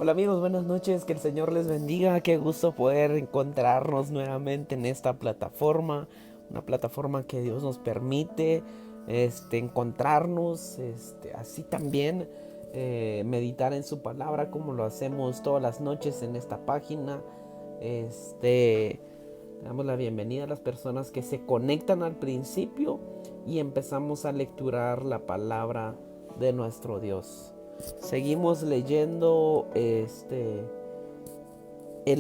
Hola amigos, buenas noches, que el Señor les bendiga, qué gusto poder encontrarnos nuevamente en esta plataforma, una plataforma que Dios nos permite encontrarnos, así también meditar en su palabra como lo hacemos todas las noches en esta página. Damos la bienvenida a las personas que se conectan al principio y empezamos a lecturar la palabra de nuestro Dios. Seguimos leyendo el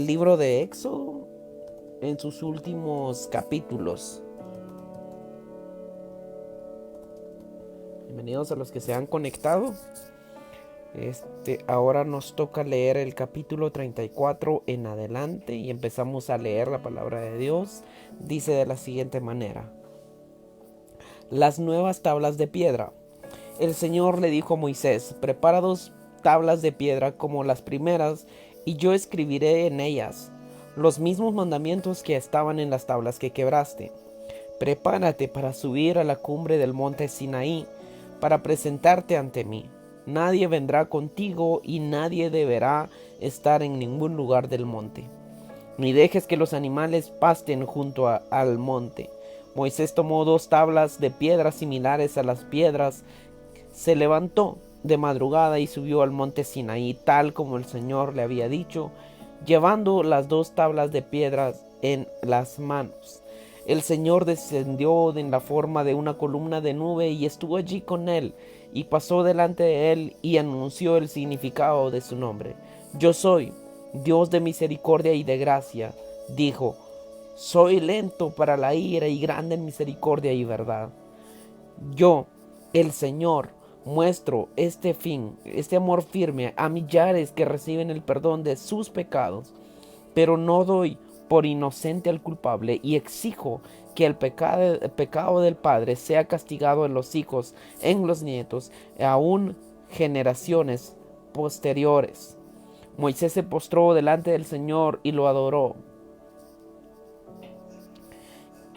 libro de Éxodo en sus últimos capítulos. Bienvenidos a los que se han conectado. Ahora nos toca leer el capítulo 34 en adelante y empezamos a leer la palabra de Dios. Dice de la siguiente manera: las nuevas tablas de piedra. El Señor le dijo a Moisés: prepara 2 tablas de piedra como las primeras, y yo escribiré en ellas los mismos mandamientos que estaban en las tablas que quebraste. Prepárate para subir a la cumbre del monte Sinaí, para presentarte ante mí. Nadie vendrá contigo y nadie deberá estar en ningún lugar del monte. Ni dejes que los animales pasten junto al monte. Moisés tomó 2 tablas de piedra similares a las piedras, se levantó de madrugada y subió al monte Sinaí, tal como el Señor le había dicho, llevando las 2 tablas de piedra en las manos. El Señor descendió en la forma de una columna de nube y estuvo allí con él, y pasó delante de él y anunció el significado de su nombre. Yo soy Dios de misericordia y de gracia, dijo. Soy lento para la ira y grande en misericordia y verdad. Yo, el Señor, muestro este amor firme a millares que reciben el perdón de sus pecados, pero no doy por inocente al culpable y exijo que el pecado del padre sea castigado en los hijos, en los nietos, aún generaciones posteriores. Moisés se postró delante del Señor y lo adoró.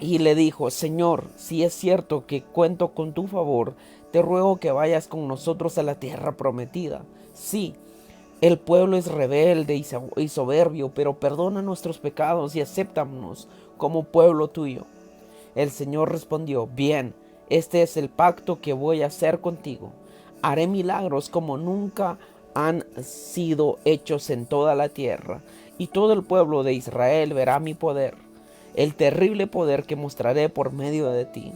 Y le dijo: Señor, si es cierto que cuento con tu favor, te ruego que vayas con nosotros a la tierra prometida. Sí, el pueblo es rebelde y soberbio, pero perdona nuestros pecados y acéptanos como pueblo tuyo. El Señor respondió: bien, este es el pacto que voy a hacer contigo. Haré milagros como nunca han sido hechos en toda la tierra, y todo el pueblo de Israel verá mi poder, el terrible poder que mostraré por medio de ti.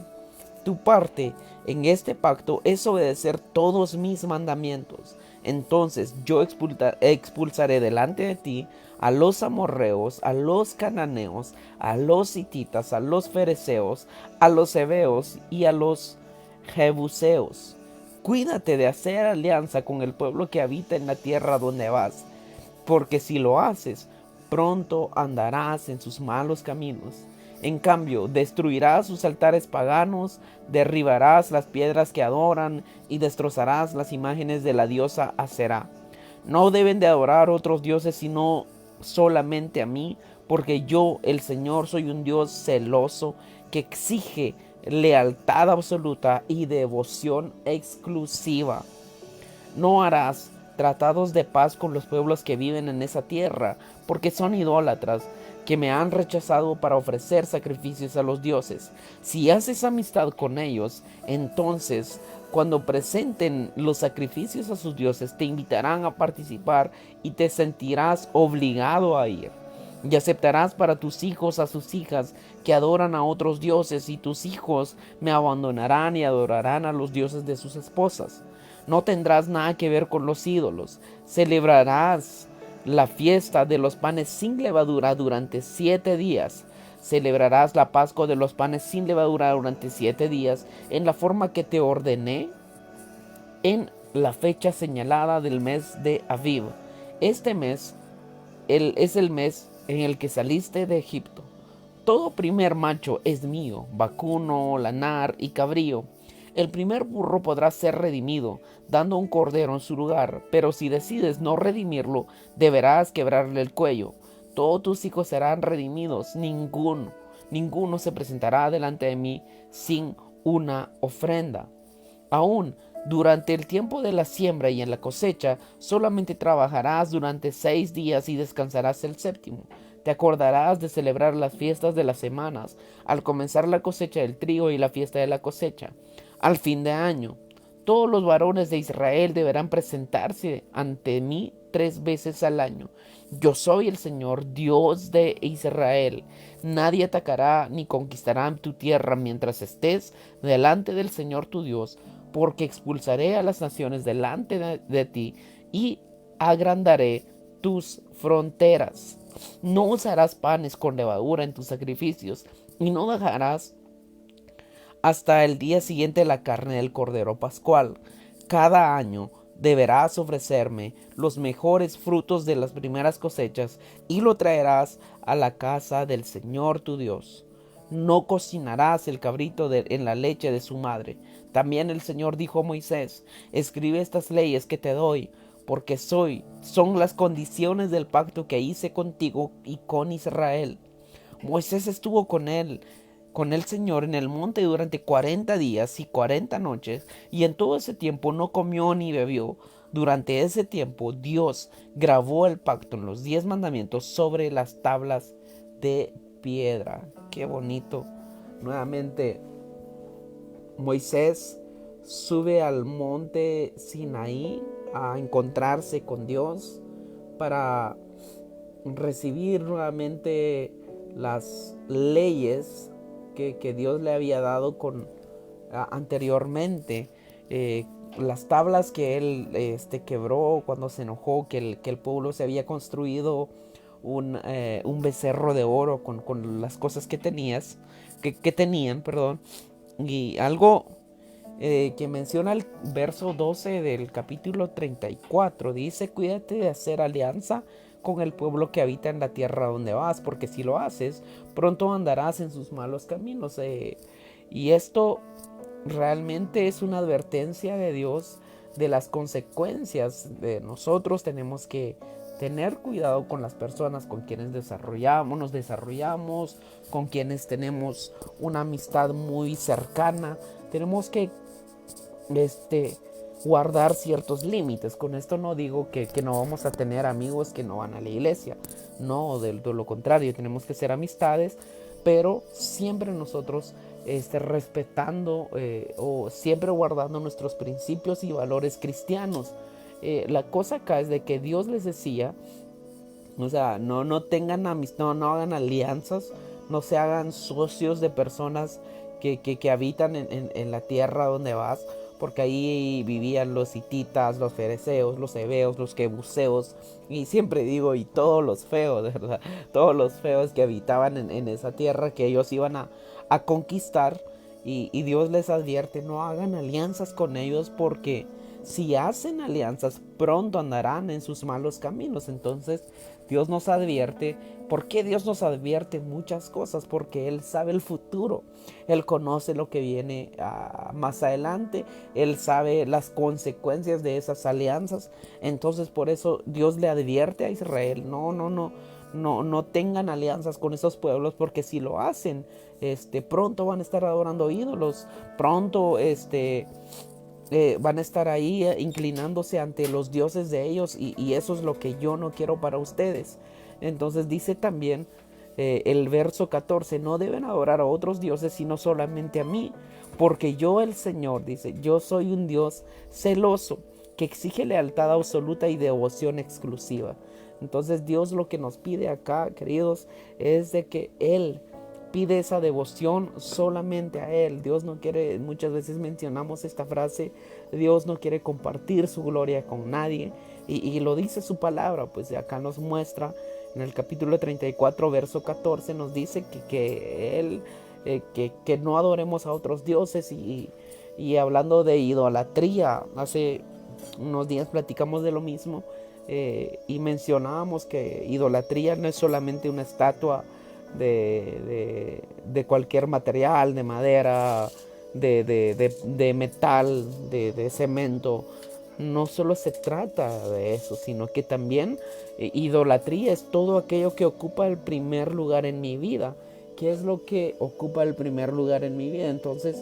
Tu parte en este pacto es obedecer todos mis mandamientos. Entonces yo expulsaré delante de ti a los amorreos, a los cananeos, a los hititas, a los fereceos, a los heveos y a los jebuseos. Cuídate de hacer alianza con el pueblo que habita en la tierra donde vas, porque si lo haces, pronto andarás en sus malos caminos. En cambio, destruirás sus altares paganos, derribarás las piedras que adoran y destrozarás las imágenes de la diosa Aserá. No deben de adorar otros dioses sino solamente a mí, porque yo, el Señor, soy un Dios celoso que exige lealtad absoluta y devoción exclusiva. No harás tratados de paz con los pueblos que viven en esa tierra, porque son idólatras, que me han rechazado para ofrecer sacrificios a los dioses. Si haces amistad con ellos, entonces, cuando presenten los sacrificios a sus dioses, te invitarán a participar y te sentirás obligado a ir. Y aceptarás para tus hijos a sus hijas que adoran a otros dioses, y tus hijos me abandonarán y adorarán a los dioses de sus esposas. No tendrás nada que ver con los ídolos. Celebrarás la fiesta de los panes sin levadura durante 7 días. Celebrarás la Pascua de los panes sin levadura durante 7 días en la forma que te ordené en la fecha señalada del mes de Aviv. Este mes es el mes en el que saliste de Egipto. Todo primer macho es mío, vacuno, lanar y cabrío. El primer burro podrá ser redimido, dando un cordero en su lugar, pero si decides no redimirlo, deberás quebrarle el cuello. Todos tus hijos serán redimidos, ninguno se presentará delante de mí sin una ofrenda. Aún Durante el tiempo de la siembra y en la cosecha, solamente trabajarás durante 6 días y descansarás el séptimo. Te acordarás de celebrar las fiestas de las semanas, al comenzar la cosecha del trigo y la fiesta de la cosecha. Al fin de año, todos los varones de Israel deberán presentarse ante mí 3 veces al año. Yo soy el Señor, Dios de Israel. Nadie atacará ni conquistará tu tierra mientras estés delante del Señor tu Dios, porque expulsaré a las naciones delante de ti y agrandaré tus fronteras. No usarás panes con levadura en tus sacrificios, y no dejarás hasta el día siguiente la carne del cordero pascual. Cada año deberás ofrecerme los mejores frutos de las primeras cosechas y lo traerás a la casa del Señor tu Dios. No cocinarás el cabrito en la leche de su madre. También el Señor dijo a Moisés: escribe estas leyes que te doy, porque son las condiciones del pacto que hice contigo y con Israel. Moisés estuvo con el Señor en el monte durante 40 días y 40 noches, y en todo ese tiempo no comió ni bebió. Durante ese tiempo Dios grabó el pacto en los 10 mandamientos sobre las tablas de piedra. Qué bonito. Nuevamente, Moisés sube al monte Sinaí a encontrarse con Dios para recibir nuevamente las leyes que Dios le había dado anteriormente. Las tablas que él quebró cuando se enojó que el pueblo se había construido un becerro de oro con las cosas que tenían, perdón. Y algo que menciona el verso 12 del capítulo 34, dice: cuídate de hacer alianza con el pueblo que habita en la tierra donde vas, porque si lo haces, pronto andarás en sus malos caminos. Y esto realmente es una advertencia de Dios de las consecuencias de nosotros. Tenemos que tener cuidado con las personas con quienes nos desarrollamos, con quienes tenemos una amistad muy cercana. Tenemos que guardar ciertos límites. Con esto no digo que no vamos a tener amigos que no van a la iglesia. No, de lo contrario, tenemos que ser amistades, pero siempre nosotros respetando o siempre guardando nuestros principios y valores cristianos. La cosa acá es de que Dios les decía, o sea, no tengan amistad, no hagan alianzas, no se hagan socios de personas que habitan en la tierra donde vas, porque ahí vivían los hititas, los fereceos, los heveos, los jebuseos, y siempre digo, y todos los feos, ¿verdad? Todos los feos que habitaban en esa tierra que ellos iban a conquistar, y Dios les advierte: no hagan alianzas con ellos, porque si hacen alianzas, pronto andarán en sus malos caminos. Entonces Dios nos advierte. ¿Por qué Dios nos advierte muchas cosas? Porque Él sabe el futuro. Él conoce lo que viene más adelante. Él sabe las consecuencias de esas alianzas. Entonces por eso Dios le advierte a Israel: no tengan alianzas con esos pueblos, porque si lo hacen, pronto van a estar adorando ídolos. Pronto van a estar ahí inclinándose ante los dioses de ellos, y eso es lo que yo no quiero para ustedes. Entonces dice también el verso 14: no deben adorar a otros dioses sino solamente a mí, porque yo, el Señor, dice, yo soy un Dios celoso que exige lealtad absoluta y devoción exclusiva. Entonces Dios lo que nos pide acá, queridos, es de que Él pide esa devoción solamente a Él. Dios no quiere, muchas veces mencionamos esta frase, Dios no quiere compartir su gloria con nadie, y lo dice su palabra. Pues acá nos muestra en el capítulo 34 verso 14, nos dice que Él que no adoremos a otros dioses. Y hablando de idolatría, hace unos días platicamos de lo mismo, y mencionábamos que idolatría no es solamente una estatua de cualquier material, de madera, de metal, de cemento. No solo se trata de eso, sino que también idolatría es todo aquello que ocupa el primer lugar en mi vida. ¿Qué es lo que ocupa el primer lugar en mi vida? Entonces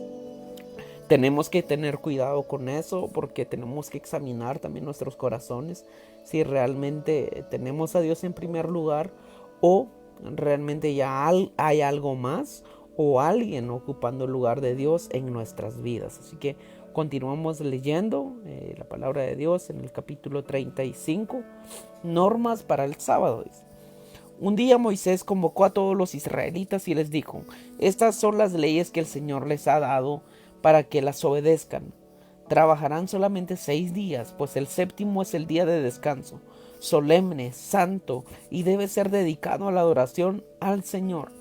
Tenemos que tener cuidado con eso porque tenemos que examinar también nuestros corazones si realmente tenemos a Dios en primer lugar o realmente ya hay algo más o alguien ocupando el lugar de Dios en nuestras vidas. Así que continuamos leyendo la palabra de Dios en el capítulo 35, normas para el sábado. Un día Moisés convocó a todos los israelitas y les dijo: estas son las leyes que el Señor les ha dado para que las obedezcan. Trabajarán solamente 6 días, pues el séptimo es el día de descanso, solemne, santo, y debe ser dedicado a la adoración al Señor.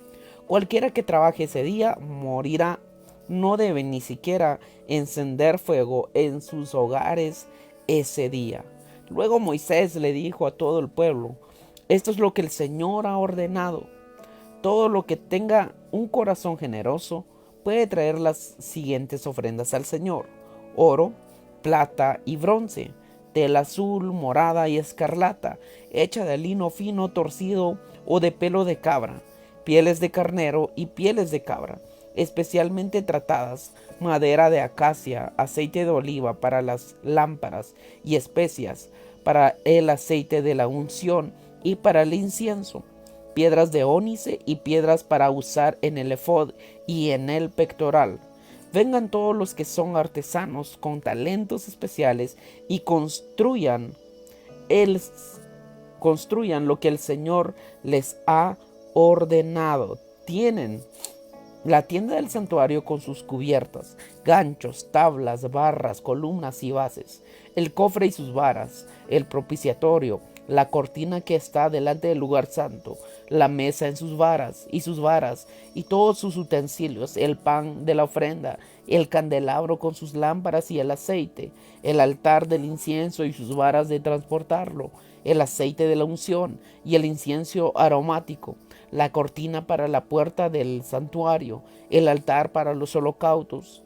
Cualquiera que trabaje ese día morirá. No debe ni siquiera encender fuego en sus hogares ese día. Luego Moisés le dijo a todo el pueblo: esto es lo que el Señor ha ordenado. Todo lo que tenga un corazón generoso puede traer las siguientes ofrendas al Señor: oro, plata y bronce, tela azul, morada y escarlata, hecha de lino fino torcido o de pelo de cabra, pieles de carnero y pieles de cabra, especialmente tratadas, madera de acacia, aceite de oliva para las lámparas y especias para el aceite de la unción y para el incienso, piedras de ónice y piedras para usar en el efod y en el pectoral. Vengan todos los que son artesanos con talentos especiales y construyan lo que el Señor les ha ordenado. Tienen la tienda del santuario con sus cubiertas, ganchos, tablas, barras, columnas y bases, el cofre y sus varas, el propiciatorio, la cortina que está delante del lugar santo, la mesa en sus varas y todos sus utensilios, el pan de la ofrenda, el candelabro con sus lámparas y el aceite, el altar del incienso y sus varas de transportarlo, el aceite de la unción y el incienso aromático, la cortina para la puerta del santuario, el altar para los holocaustos,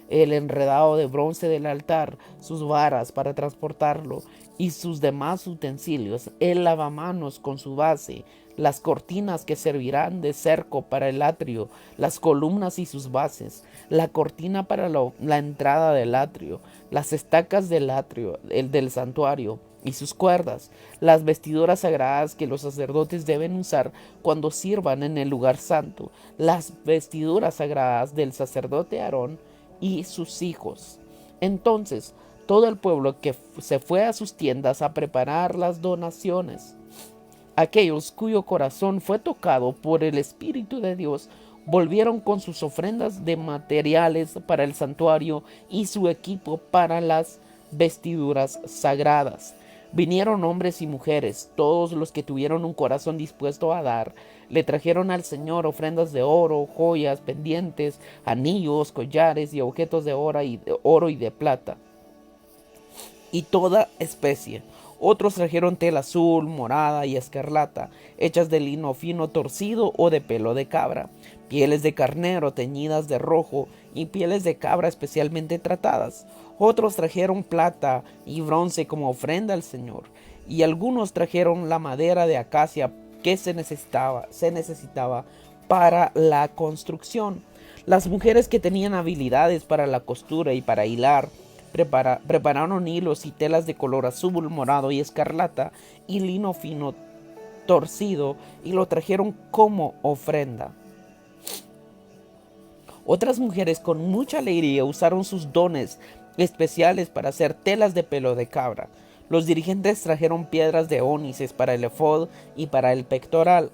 el enredado de bronce del altar, sus varas para transportarlo y sus demás utensilios, el lavamanos con su base, las cortinas que servirán de cerco para el atrio, las columnas y sus bases, la cortina para la entrada del atrio, las estacas del atrio, el del santuario y sus cuerdas, las vestiduras sagradas que los sacerdotes deben usar cuando sirvan en el lugar santo, las vestiduras sagradas del sacerdote Aarón y sus hijos. Entonces todo el pueblo que se fue a sus tiendas a preparar las donaciones. Aquellos cuyo corazón fue tocado por el Espíritu de Dios volvieron con sus ofrendas de materiales para el santuario y su equipo para las vestiduras sagradas. Vinieron hombres y mujeres, todos los que tuvieron un corazón dispuesto a dar. Le trajeron al Señor ofrendas de oro, joyas, pendientes, anillos, collares y objetos de oro y de plata y toda especie. Otros trajeron tela azul, morada y escarlata, hechas de lino fino torcido o de pelo de cabra, pieles de carnero teñidas de rojo y pieles de cabra especialmente tratadas. Otros trajeron plata y bronce como ofrenda al Señor, y algunos trajeron la madera de acacia que se necesitaba para la construcción. Las mujeres que tenían habilidades para la costura y para hilar prepararon hilos y telas de color azul, morado y escarlata y lino fino torcido y lo trajeron como ofrenda. Otras mujeres con mucha alegría usaron sus dones especiales para hacer telas de pelo de cabra. Los dirigentes trajeron piedras de ónices para el efod y para el pectoral,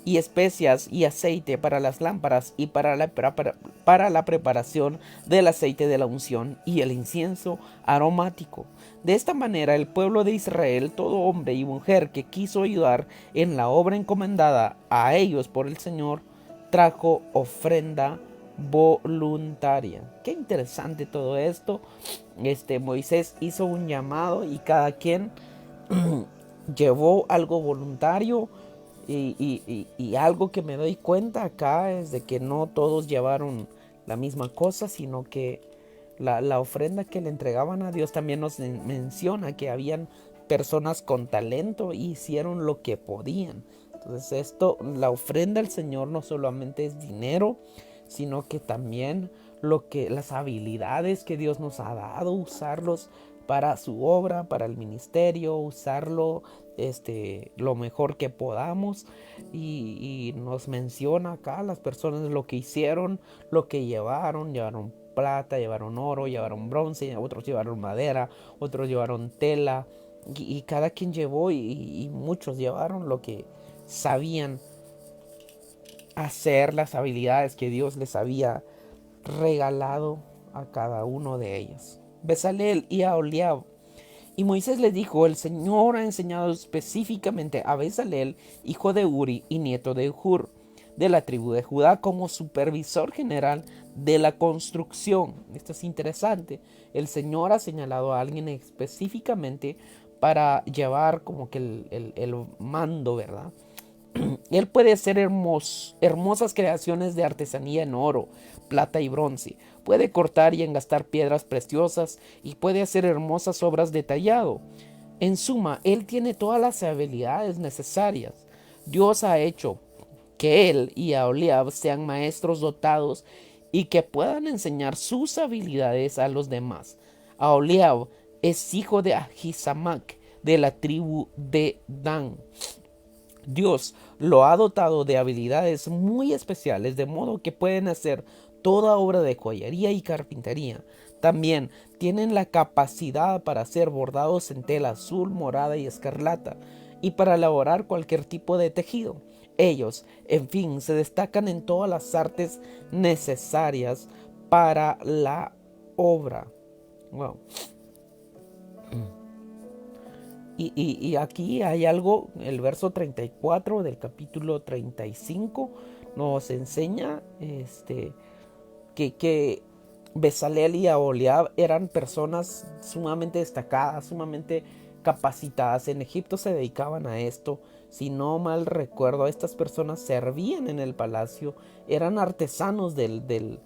y especias y aceite para las lámparas y para la preparación del aceite de la unción y el incienso aromático. De esta manera el pueblo de Israel, todo hombre y mujer que quiso ayudar en la obra encomendada a ellos por el Señor, trajo ofrenda voluntaria. Qué interesante todo esto. Moisés hizo un llamado y cada quien llevó algo voluntario. Y algo que me doy cuenta acá es de que no todos llevaron la misma cosa, sino que la ofrenda que le entregaban a Dios también nos menciona que habían personas con talento y hicieron lo que podían. Entonces la ofrenda al Señor no solamente es dinero, sino que también las habilidades que Dios nos ha dado, usarlos para su obra, para el ministerio, usarlo lo mejor que podamos. Y nos menciona acá las personas lo que hicieron, lo que llevaron plata, llevaron oro, llevaron bronce, otros llevaron madera, otros llevaron tela, y cada quien llevó, y muchos llevaron lo que sabían hacer, las habilidades que Dios les había regalado a cada uno de ellos. Bezalel y Aholiab. Y Moisés le dijo: el Señor ha enseñado específicamente a Bezalel, hijo de Uri y nieto de Hur, de la tribu de Judá, como supervisor general de la construcción. Esto es interesante. El Señor ha señalado a alguien específicamente para llevar como que el mando, ¿verdad? Él puede hacer hermosas creaciones de artesanía en oro, plata y bronce. Puede cortar y engastar piedras preciosas y puede hacer hermosas obras de tallado. En suma, él tiene todas las habilidades necesarias. Dios ha hecho que él y Aholiab sean maestros dotados y que puedan enseñar sus habilidades a los demás. Aholiab es hijo de Ahisamac, de la tribu de Dan. Dios lo ha dotado de habilidades muy especiales, de modo que pueden hacer toda obra de joyería y carpintería. También tienen la capacidad para hacer bordados en tela azul, morada y escarlata, y para elaborar cualquier tipo de tejido. Ellos, en fin, se destacan en todas las artes necesarias para la obra. Wow. Y aquí hay algo, el verso 34 del capítulo 35 nos enseña que Bezalel y Aholiab eran personas sumamente destacadas, sumamente capacitadas. En Egipto se dedicaban a esto. Si no mal recuerdo, estas personas servían en el palacio, eran artesanos del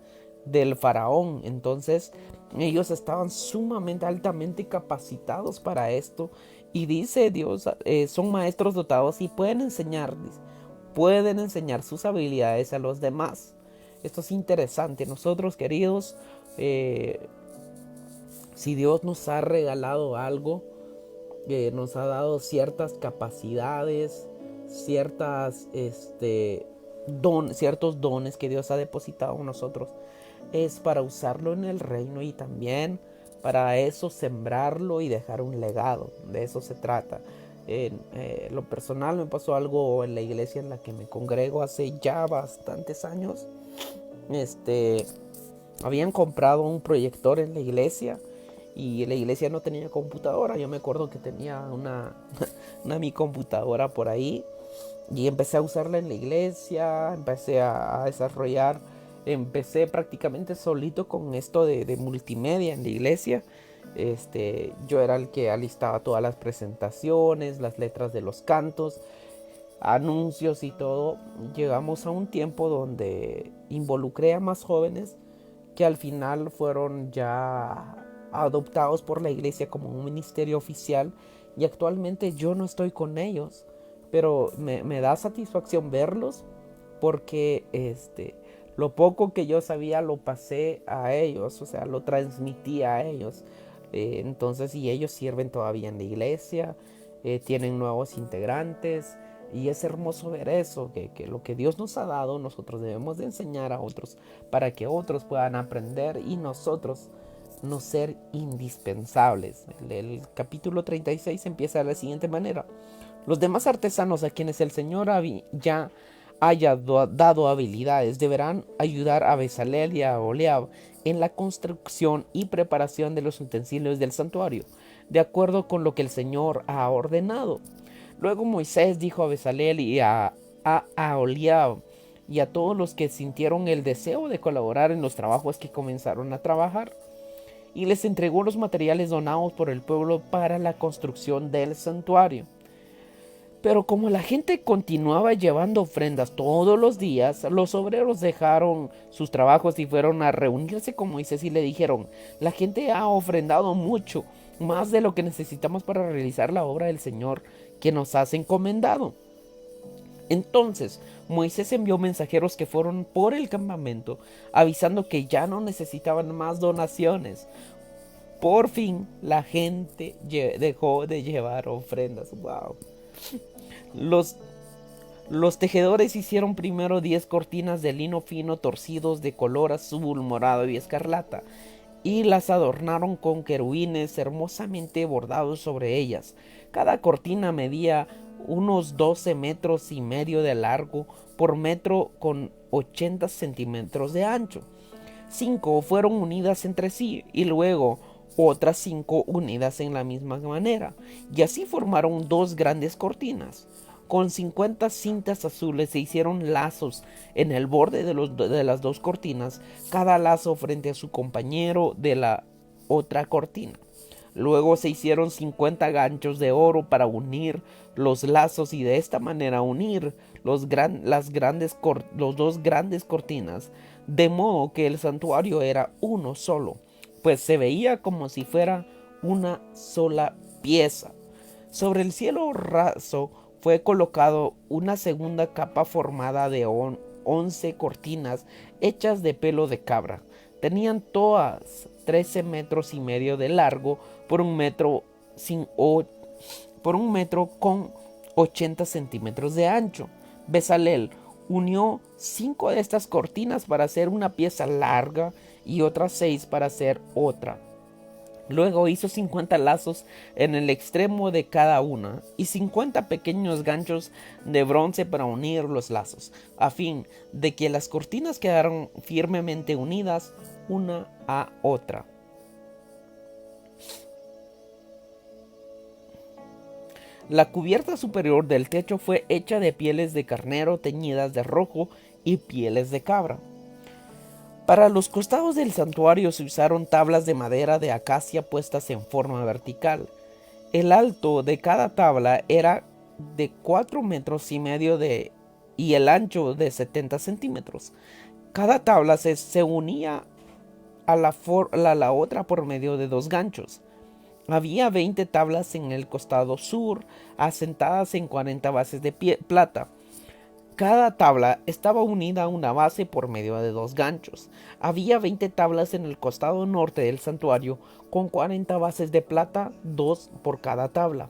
faraón. Entonces ellos estaban sumamente altamente capacitados para esto. Y dice Dios, son maestros dotados y pueden enseñar sus habilidades a los demás. Esto es interesante. Nosotros, queridos, si Dios nos ha regalado algo, nos ha dado ciertas capacidades, ciertos dones que Dios ha depositado en nosotros, es para usarlo en el reino y también para eso sembrarlo y dejar un legado. De eso se trata. En lo personal me pasó algo en la iglesia en la que me congrego hace ya bastantes años. Habían comprado un proyector en la iglesia y la iglesia no tenía computadora. Yo me acuerdo que tenía una mi computadora por ahí y empecé a usarla en la iglesia, empecé a desarrollar. Empecé prácticamente solito con esto de multimedia en la iglesia. Yo era el que alistaba todas las presentaciones, las letras de los cantos, anuncios y todo. Llegamos a un tiempo donde involucré a más jóvenes que al final fueron ya adoptados por la iglesia como un ministerio oficial, y actualmente yo no estoy con ellos, pero me da satisfacción verlos porque lo poco que yo sabía lo pasé a ellos, o sea, lo transmití a ellos. Entonces, y ellos sirven todavía en la iglesia, tienen nuevos integrantes, y es hermoso ver eso, que lo que Dios nos ha dado, nosotros debemos de enseñar a otros para que otros puedan aprender y nosotros no ser indispensables. El capítulo 36 empieza de la siguiente manera: los demás artesanos a quienes el Señor ya haya dado habilidades deberán ayudar a Bezalel y a Aholiab en la construcción y preparación de los utensilios del santuario, de acuerdo con lo que el Señor ha ordenado. Luego Moisés dijo a Bezalel y a Aholiab y a todos los que sintieron el deseo de colaborar en los trabajos que comenzaron a trabajar, y les entregó los materiales donados por el pueblo para la construcción del santuario. Pero como la gente continuaba llevando ofrendas todos los días, los obreros dejaron sus trabajos y fueron a reunirse con Moisés y le dijeron: la gente ha ofrendado mucho, más de lo que necesitamos para realizar la obra del Señor que nos has encomendado. Entonces Moisés envió mensajeros que fueron por el campamento, avisando que ya no necesitaban más donaciones. Por fin la gente dejó de llevar ofrendas. Wow. Los, los tejedores hicieron primero 10 cortinas de lino fino torcidos de color azul, morado y escarlata, y las adornaron con querubines hermosamente bordados sobre ellas. Cada cortina medía unos 12 metros y medio de largo por metro con 80 centímetros de ancho. 5 fueron unidas entre sí y luego otras 5 unidas en la misma manera, y así formaron 2 grandes cortinas. Con 50 cintas azules se hicieron lazos en el borde de las 2 cortinas, cada lazo frente a su compañero de la otra cortina. Luego se hicieron 50 ganchos de oro para unir los lazos y de esta manera unir los dos grandes cortinas, de modo que el santuario era uno solo, pues se veía como si fuera una sola pieza. Sobre el cielo raso fue colocado una segunda capa formada de 11 cortinas hechas de pelo de cabra. Tenían todas 13 metros y medio de largo por un metro con 80 centímetros de ancho. Bezalel unió 5 de estas cortinas para hacer una pieza larga y otras 6 para hacer otra. Luego hizo 50 lazos en el extremo de cada una y 50 pequeños ganchos de bronce para unir los lazos, a fin de que las cortinas quedaran firmemente unidas una a otra. La cubierta superior del techo fue hecha de pieles de carnero teñidas de rojo y pieles de cabra. Para los costados del santuario se usaron tablas de madera de acacia puestas en forma vertical. El alto de cada tabla era de 4 metros y medio y el ancho de 70 centímetros. Cada tabla se unía a la otra por medio de 2 ganchos. Había 20 tablas en el costado sur, asentadas en 40 bases de plata. Cada tabla estaba unida a una base por medio de 2 ganchos. Había 20 tablas en el costado norte del santuario, con 40 bases de plata, 2 por cada tabla.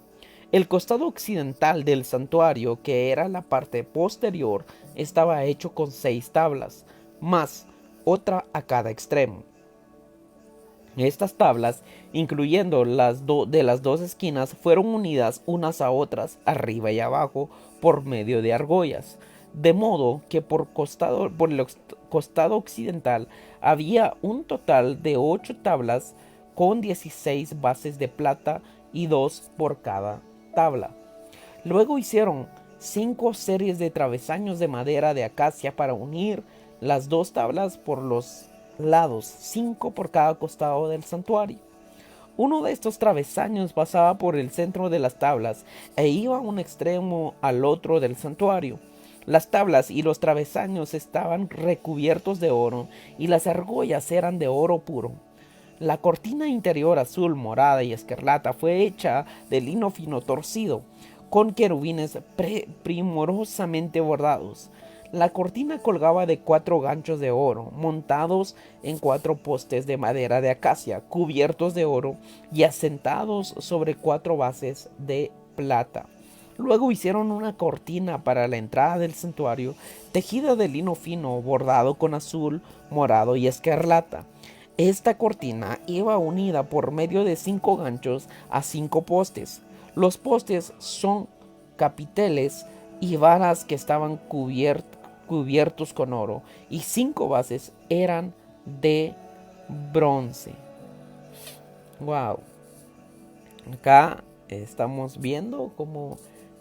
El costado occidental del santuario, que era la parte posterior, estaba hecho con 6 tablas, más otra a cada extremo. Estas tablas, incluyendo de las 2 esquinas, fueron unidas unas a otras, arriba y abajo, por medio de argollas. De modo que por el costado occidental había un total de 8 tablas con 16 bases de plata y 2 por cada tabla. Luego hicieron 5 series de travesaños de madera de acacia para unir las 2 tablas por los lados, 5 por cada costado del santuario. Uno de estos travesaños pasaba por el centro de las tablas e iba a un extremo al otro del santuario. Las tablas y los travesaños estaban recubiertos de oro y las argollas eran de oro puro. La cortina interior azul, morada y escarlata fue hecha de lino fino torcido, con querubines primorosamente bordados. La cortina colgaba de 4 ganchos de oro, montados en 4 postes de madera de acacia, cubiertos de oro y asentados sobre 4 bases de plata. Luego hicieron una cortina para la entrada del santuario, tejida de lino fino, bordado con azul, morado y escarlata. Esta cortina iba unida por medio de 5 ganchos a 5 postes. Los postes son capiteles y varas que estaban cubiertos con oro, y 5 bases eran de bronce. Wow. Acá estamos viendo como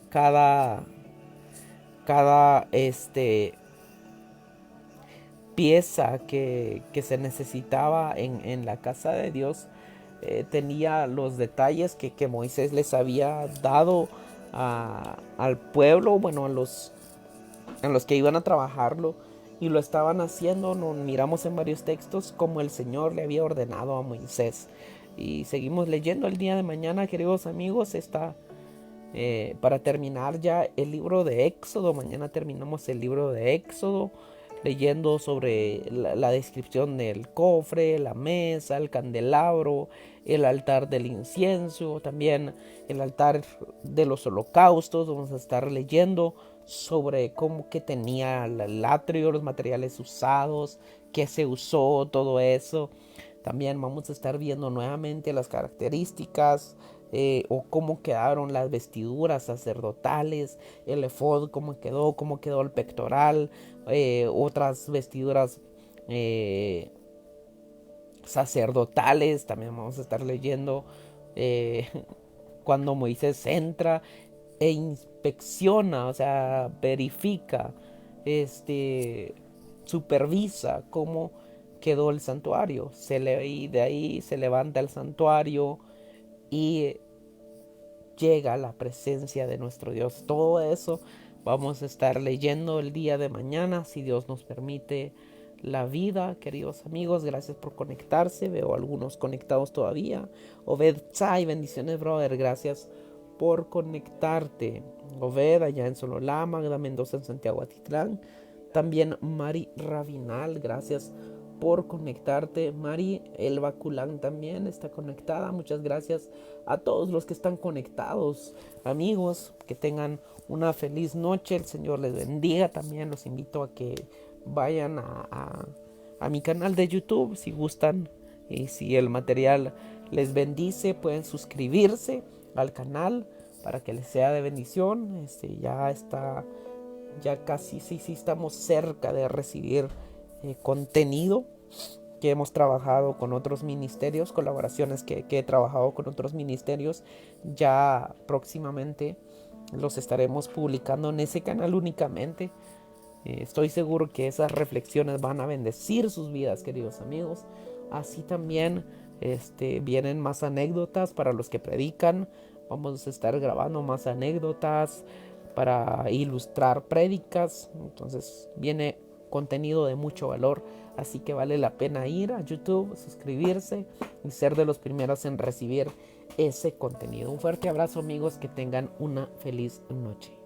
cada pieza que se necesitaba en la casa de Dios tenía los detalles que Moisés les había dado al pueblo, bueno, a los que iban a trabajarlo, y lo estaban haciendo. Nos miramos en varios textos como el Señor le había ordenado a Moisés. Y seguimos leyendo el día de mañana, queridos amigos, para terminar ya el libro de Éxodo. Mañana terminamos el libro de Éxodo leyendo sobre la descripción del cofre, la mesa, el candelabro, el altar del incienso, también el altar de los holocaustos. Vamos a estar leyendo sobre cómo que tenía el atrio, los materiales usados, qué se usó, todo eso. También vamos a estar viendo nuevamente las características o cómo quedaron las vestiduras sacerdotales, el efod, cómo quedó el pectoral, otras vestiduras eh, sacerdotales. También vamos a estar leyendo eh, cuando Moisés entra e inspecciona, o sea, verifica, supervisa cómo quedó el santuario. Y de ahí se levanta el santuario y llega a la presencia de nuestro Dios. Todo eso vamos a estar leyendo el día de mañana, si Dios nos permite la vida. Queridos amigos, gracias por conectarse. Veo algunos conectados todavía. Obed Tsai, bendiciones, brother. Gracias por conectarte. Obed allá en Sololá, Magda Mendoza en Santiago Atitlán. También Mari Rabinal, gracias por conectarte. Mari Elba Culán también está conectada. Muchas gracias a todos los que están conectados. Amigos, que tengan una feliz noche. El Señor les bendiga. También los invito a que vayan a mi canal de YouTube si gustan. Y si el material les bendice, pueden suscribirse al canal para que les sea de bendición. Ya casi sí estamos cerca de recibir contenido que hemos trabajado con otros ministerios, colaboraciones que he trabajado con otros ministerios. Ya próximamente los estaremos publicando en ese canal únicamente. Estoy seguro que esas reflexiones van a bendecir sus vidas, queridos amigos. Así también vienen más anécdotas para los que predican. Vamos a estar grabando más anécdotas para ilustrar prédicas. Entonces viene contenido de mucho valor, así que vale la pena ir a YouTube, suscribirse y ser de los primeros en recibir ese contenido. Un fuerte abrazo, amigos, que tengan una feliz noche.